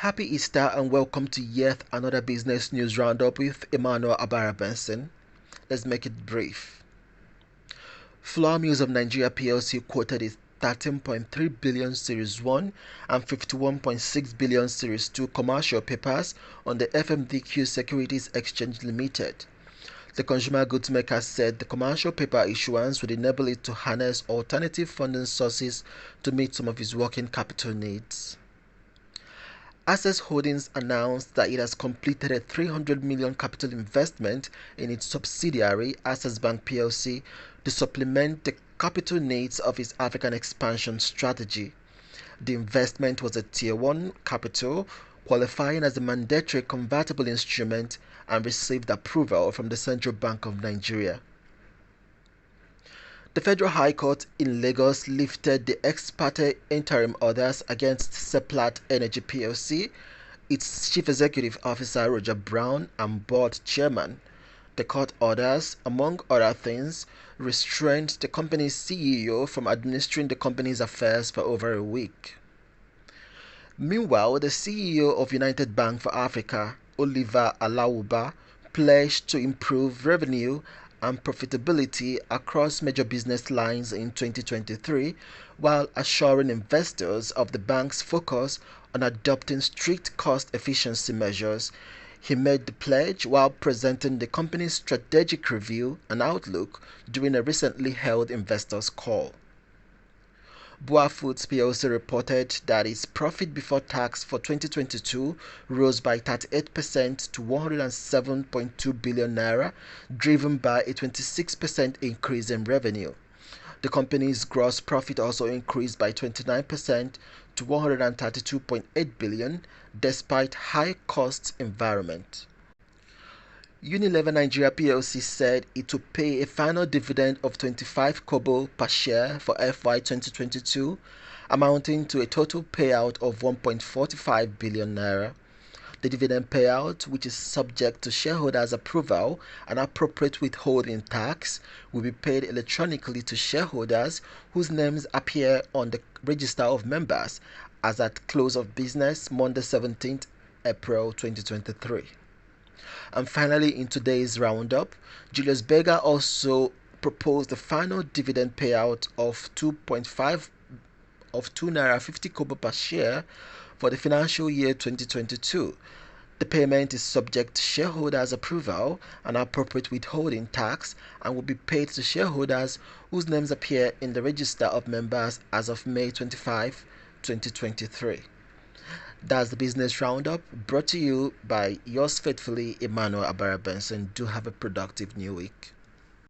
Happy Easter and welcome to yet another business news roundup with Emmanuel Abara Benson. Let's make it brief. Flour Mills of Nigeria plc quoted its 13.3 billion Series 1 and 51.6 billion Series 2 commercial papers on the FMDQ Securities Exchange Limited. The consumer goods maker said the commercial paper issuance would enable it to harness alternative funding sources to meet some of its working capital needs. Access Holdings announced that it has completed a 300 million capital investment in its subsidiary Access Bank plc to supplement the capital needs of its African expansion strategy. The investment was a Tier 1 capital, qualifying as a mandatory convertible instrument, and received approval from the Central Bank of Nigeria. The Federal High Court in Lagos lifted the ex parte interim orders against Seplat Energy plc, its Chief Executive Officer Roger Brown, and Board Chairman. The court orders, among other things, restrained the company's CEO from administering the company's affairs for over a week. Meanwhile, the CEO of United Bank for Africa, Oliver Alawuba, pledged to improve revenue and profitability across major business lines in 2023, while assuring investors of the bank's focus on adopting strict cost efficiency measures. He made the pledge while presenting the company's strategic review and outlook during a recently held investors' call. Boa Foods plc reported that its profit before tax for 2022 rose by 38% to 107.2 billion naira, driven by a 26% increase in revenue. The company's gross profit also increased by 29% to 132.8 billion despite high cost environment. Unilever Nigeria plc said it would pay a final dividend of 25 kobo per share for FY 2022, amounting to a total payout of 1.45 billion naira. The dividend payout, which is subject to shareholders' approval and appropriate withholding tax, will be paid electronically to shareholders whose names appear on the register of members as at close of business Monday 17th April 2023. And finally, in today's roundup, Julius Berger also proposed the final dividend payout of 2.5 of 2 naira 50 kobo per share for the financial year 2022. The payment is subject to shareholders' approval and appropriate withholding tax and will be paid to shareholders whose names appear in the register of members as of May 25, 2023. That's the business roundup brought to you by yours faithfully, Emmanuel Abara Benson. Do have a productive new week.